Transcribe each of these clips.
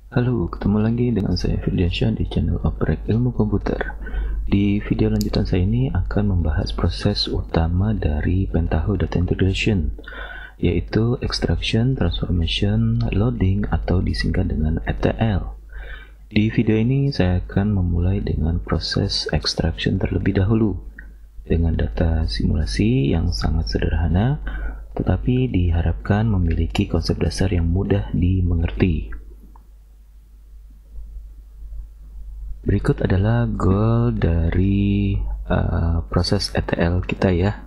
Halo, ketemu lagi dengan saya Firdiansyah di channel Oprek Ilmu Komputer. Di video lanjutan saya ini akan membahas proses utama dari Pentaho Data Integration, yaitu Extraction, Transformation, Loading atau disingkat dengan ETL. Di video ini saya akan memulai dengan proses extraction terlebih dahulu, dengan data simulasi yang sangat sederhana, tetapi diharapkan memiliki konsep dasar yang mudah dimengerti. Berikut adalah goal dari proses ETL kita ya,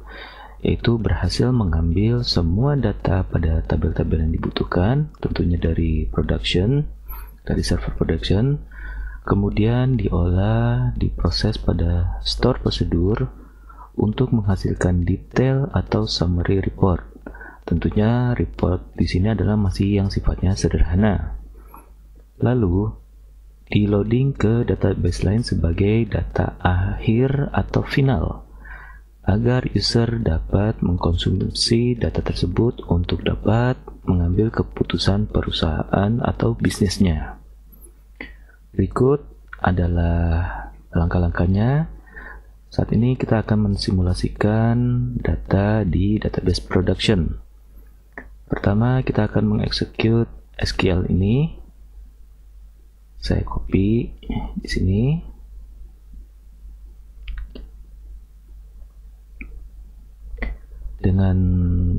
yaitu berhasil mengambil semua data pada tabel-tabel yang dibutuhkan, tentunya dari server production, kemudian diolah, diproses pada store prosedur untuk menghasilkan detail atau summary report. Tentunya report di sini adalah masih yang sifatnya sederhana. Lalu di loading ke database lain sebagai data akhir atau final, agar user dapat mengkonsumsi data tersebut untuk dapat mengambil keputusan perusahaan atau bisnisnya. Berikut adalah langkah-langkahnya. Saat ini kita akan mensimulasikan data di database production. Pertama, kita akan mengeksekut SQL ini. Saya copy di sini. Dengan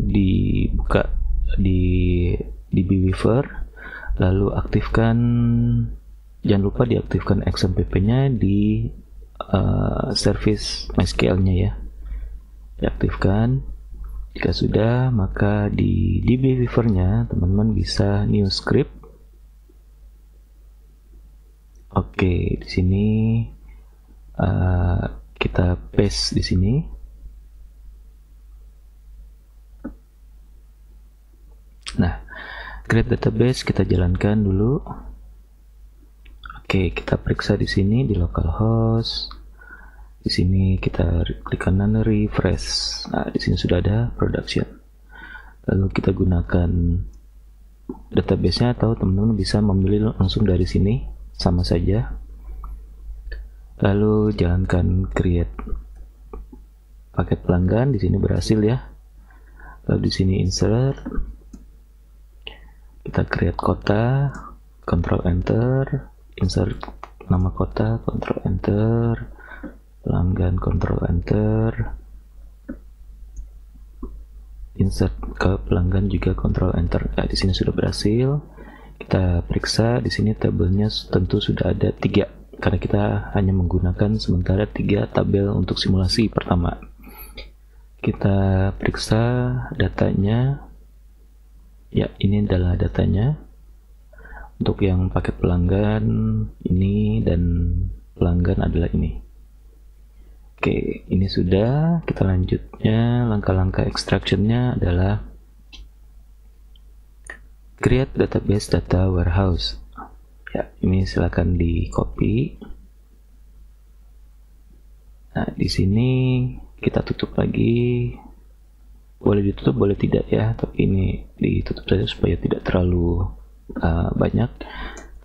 dibuka di Weaver, lalu aktifkan, jangan lupa diaktifkan XMPP-nya di service MySQL-nya ya. Diaktifkan. Jika sudah, maka di DB Weaver-nya teman-teman bisa new script. Oke, di sini kita paste di sini. Nah, create database kita jalankan dulu. Oke, kita periksa di sini di localhost. Di sini kita klik kanan refresh. Nah, di sini sudah ada production. Lalu kita gunakan database-nya atau teman-teman bisa memilih langsung dari sini, sama saja. Lalu jalankan create paket pelanggan, di sini berhasil ya. Lalu di sini insert, kita create kota, Ctrl Enter, insert nama kota, Ctrl Enter, pelanggan, Ctrl Enter, insert ke pelanggan juga Ctrl Enter. Nah, di sini sudah berhasil. Kita periksa di sini tabelnya tentu sudah ada 3, karena kita hanya menggunakan sementara 3 tabel untuk simulasi pertama. Kita periksa datanya. Ya, ini adalah datanya. Untuk yang paket pelanggan ini dan pelanggan adalah ini. Oke, ini sudah. Kita lanjutnya, langkah-langkah extraction-nya adalah create database data warehouse. Ya, ini silakan di copy. Nah, di sini kita tutup lagi. Boleh ditutup, boleh tidak ya, tapi ini ditutup saja supaya tidak terlalu banyak.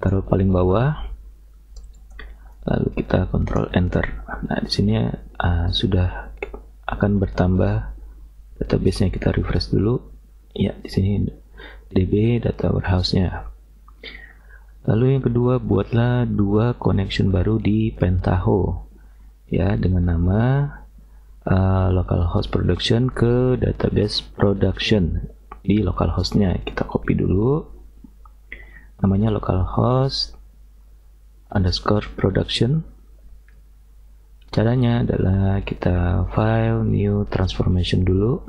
Taruh paling bawah. Lalu kita Ctrl Enter. Nah, di sini sudah akan bertambah database-nya. Kita refresh dulu. Ya, di sini DB data warehouse-nya. Lalu yang kedua, buatlah 2 connection baru di Pentaho ya, dengan nama localhost production ke database production di localhost-nya. Kita copy dulu, namanya localhost underscore production. Caranya adalah kita file new transformation dulu,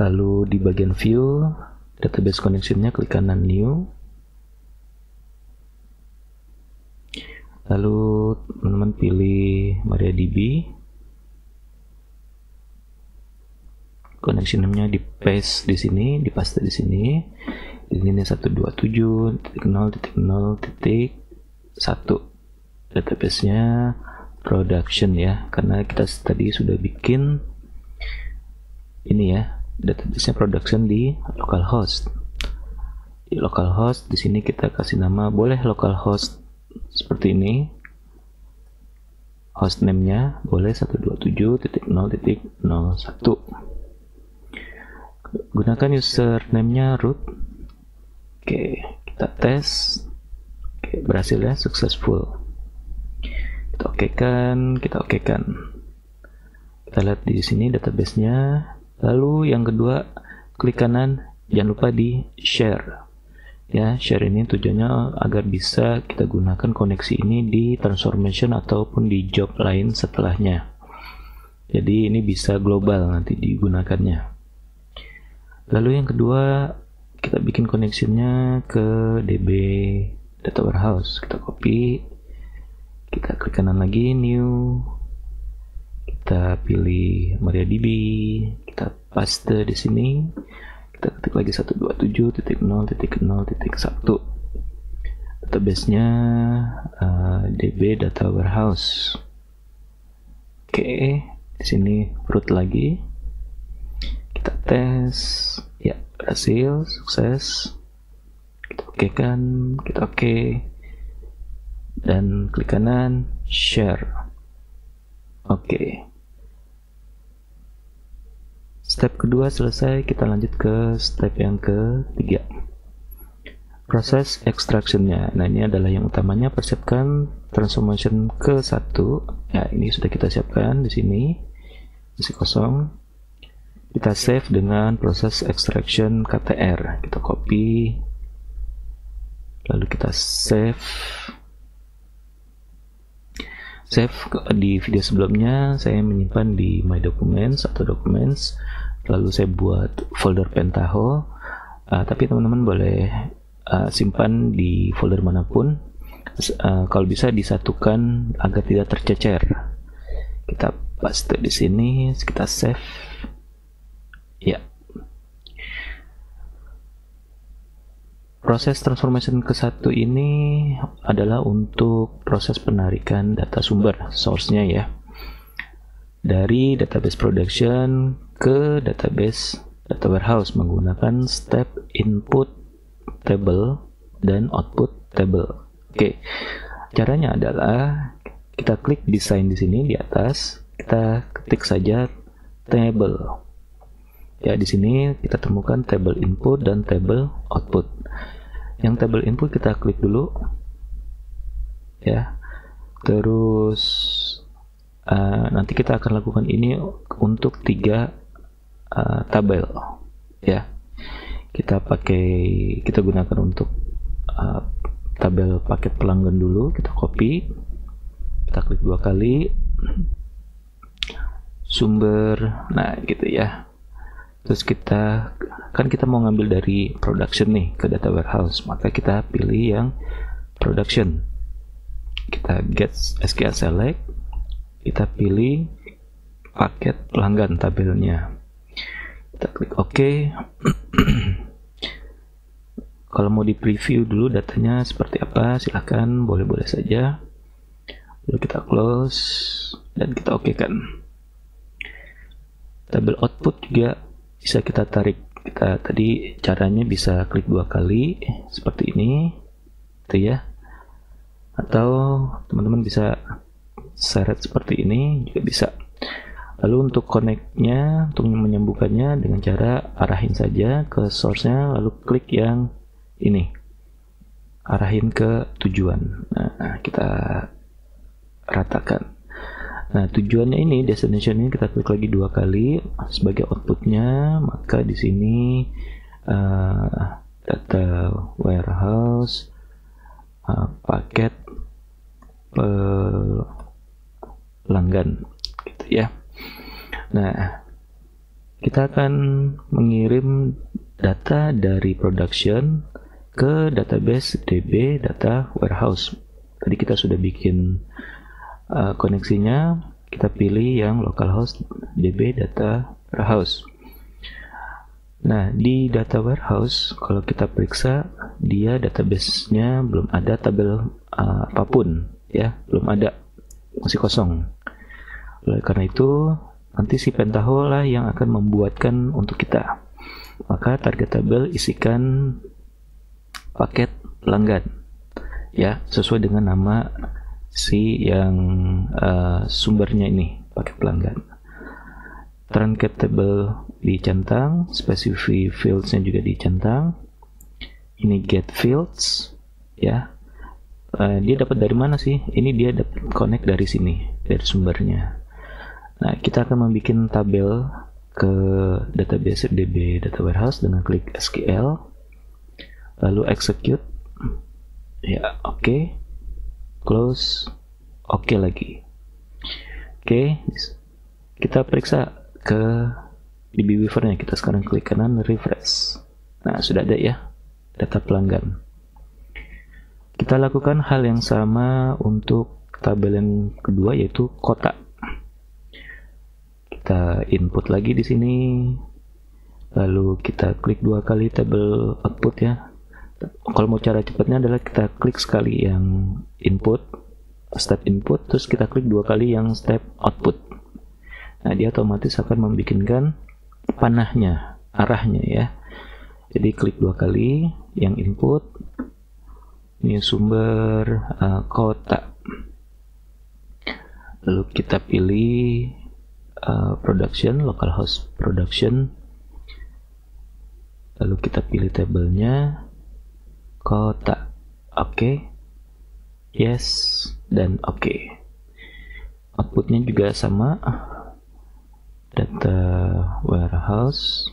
lalu di bagian view database connection-nya klik kanan new, lalu teman-teman pilih MariaDB, connection name-nya di paste di sini, dipaste di sini. Ini 127.0.0.1 database-nya production ya, karena kita tadi sudah bikin ini ya, database-nya production di localhost. di localhost. Di sini kita kasih nama, boleh localhost seperti ini. Hostname-nya boleh 127.0.01. Gunakan username-nya root. Oke, kita tes. Oke, berhasil ya, successful. Kita okekan. Kita lihat di sini database-nya. Lalu yang kedua, klik kanan, jangan lupa di share. Ya, share ini tujuannya agar bisa kita gunakan koneksi ini di transformation ataupun di job lain setelahnya. Jadi ini bisa global nanti digunakannya. Lalu yang kedua, kita bikin koneksinya ke DB Data Warehouse. Kita copy, kita klik kanan lagi, new, kita pilih MariaDB, kita paste di sini. Kita ketik lagi 127.0.0.1. Database-nya DB Data Warehouse. Oke, di sini root lagi. Kita tes. Ya, berhasil, sukses. Kita okekan, kita oke. Dan klik kanan, share. Oke. Step kedua selesai, kita lanjut ke step yang ketiga. Proses extraction-nya. Nah, ini adalah yang utamanya, persiapkan transformation ke 1. Ya, ini sudah kita siapkan di sini. Isi kosong. Kita save dengan proses extraction KTR. Kita copy. Lalu kita save. Di video sebelumnya saya menyimpan di My Documents atau Documents, lalu saya buat folder Pentaho, tapi teman-teman boleh simpan di folder manapun, kalau bisa disatukan agar tidak tercecer. Kita paste di sini, kita save. Ya. Proses transformation ke 1 ini adalah untuk proses penarikan data sumber, source-nya ya, dari database production ke database data warehouse menggunakan step input table dan output table. Oke, caranya adalah kita klik design di sini di atas, kita ketik saja table. Ya, di sini kita temukan table input dan table output. Yang table input kita klik dulu, ya. Terus nanti kita akan lakukan ini untuk 3 tabel, ya. Kita gunakan untuk tabel paket pelanggan dulu. Kita copy, kita klik 2 kali, sumber, nah gitu ya. Terus kita mau ngambil dari production nih ke data warehouse, maka kita pilih yang production. Kita get SQL select, kita pilih paket pelanggan tabelnya. Kita klik OK. Kalau mau di preview dulu datanya seperti apa, silahkan, boleh-boleh saja. Lalu kita close dan kita OK kan. Tabel output juga bisa kita tarik. Kita tadi caranya bisa klik 2 kali seperti ini, gitu ya. Atau teman-teman bisa seret seperti ini juga bisa. Lalu untuk connect-nya, untuk menyambungkannya dengan cara arahin saja ke source-nya, lalu klik yang ini, arahin ke tujuan. Nah, kita ratakan. Nah, tujuannya ini, destination ini kita klik lagi 2 kali sebagai outputnya, maka di sini data warehouse paket pelanggan, gitu ya. Nah, kita akan mengirim data dari production ke database DB Data Warehouse. Tadi kita sudah bikin koneksinya, kita pilih yang localhost DB Data Warehouse. Nah, di Data Warehouse kalau kita periksa, dia database-nya belum ada tabel apapun, ya, belum ada, masih kosong. Oleh karena itu, nanti si Pentaho lah yang akan membuatkan untuk kita. Maka target tabel isikan paket pelanggan, ya, sesuai dengan nama si yang sumbernya ini, paket pelanggan. Truncated table dicentang, specify fields-nya juga dicentang. Ini get fields, ya. Dia dapat dari mana sih? Ini dia dapat connect dari sini, dari sumbernya. Nah, kita akan membuat tabel ke database DB Data Warehouse dengan klik SQL, lalu execute, ya, oke, close, oke lagi. Oke, kita periksa ke DB Weaver-nya. Kita sekarang klik kanan, refresh. Nah, sudah ada ya data pelanggan. Kita lakukan hal yang sama untuk tabel yang kedua, yaitu kota. Kita input lagi di sini, lalu kita klik 2 kali tabel output ya. Kalau mau cara cepatnya adalah kita klik sekali yang input, step input, terus kita klik 2 kali yang step output. Nah, dia otomatis akan membikinkan panahnya, arahnya ya. Jadi klik 2 kali yang input, ini sumber kota, lalu kita pilih production, localhost production, lalu kita pilih tabelnya kota, oke, yes, dan oke. Outputnya juga sama, data warehouse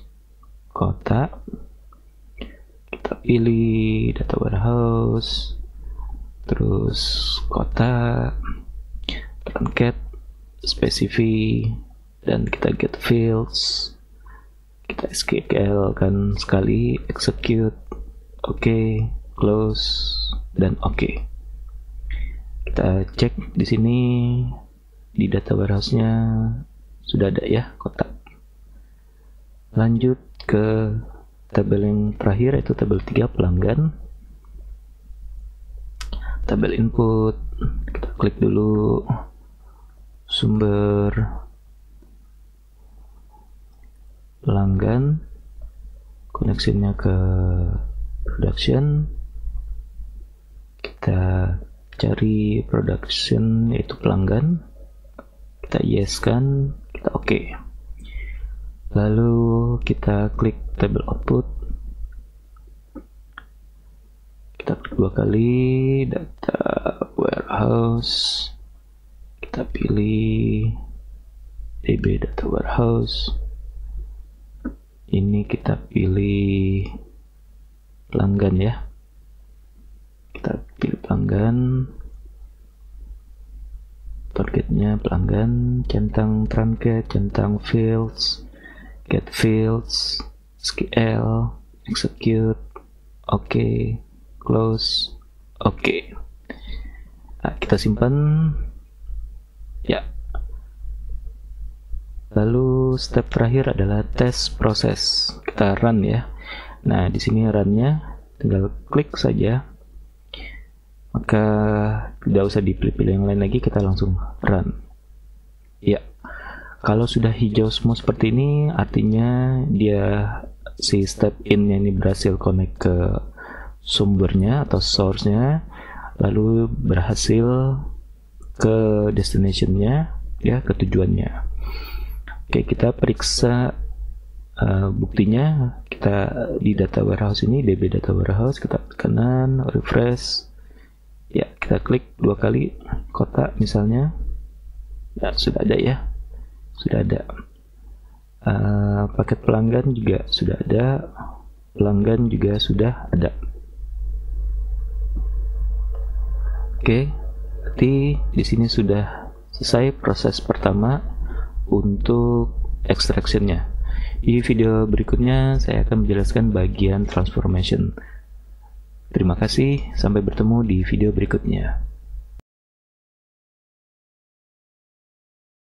kota, kita pilih data warehouse, terus kota, truncated, specify, dan kita get fields, kita SQL kan sekali, execute, oke, close, dan oke. Kita cek di sini di data warehouse-nya sudah ada ya kota. Lanjut ke tabel yang terakhir, yaitu tabel 3 pelanggan. Tabel input, kita klik dulu sumber pelanggan, koneksinya ke production, kita cari production yaitu pelanggan, kita yes kan, kita oke. Lalu kita klik tabel output, kita klik 2 kali data warehouse, kita pilih DB Data Warehouse, ini kita pilih pelanggan ya, kita pilih pelanggan, targetnya pelanggan, centang truncated, centang fields, get fields, SQL, execute, oke, close, oke. Nah, kita simpan ya. Lalu step terakhir adalah test proses. Kita run ya. Nah, di sini run-nya tinggal klik saja. Maka tidak usah dipilih-pilih yang lain lagi, kita langsung run. Ya. Kalau sudah hijau semua seperti ini, artinya dia si step in-nya ini berhasil connect ke sumbernya atau source-nya, lalu berhasil ke destination-nya ya, ke tujuannya. Oke, kita periksa buktinya. Kita di data warehouse ini, DB Data Warehouse, kita kanan, refresh ya, kita klik 2 kali kota misalnya. Ya, sudah ada ya, sudah ada. Paket pelanggan juga sudah ada, pelanggan juga sudah ada. Oke, berarti di sini sudah selesai proses pertama untuk extraction-nya. Di video berikutnya saya akan menjelaskan bagian transformation. Terima kasih, sampai bertemu di video berikutnya.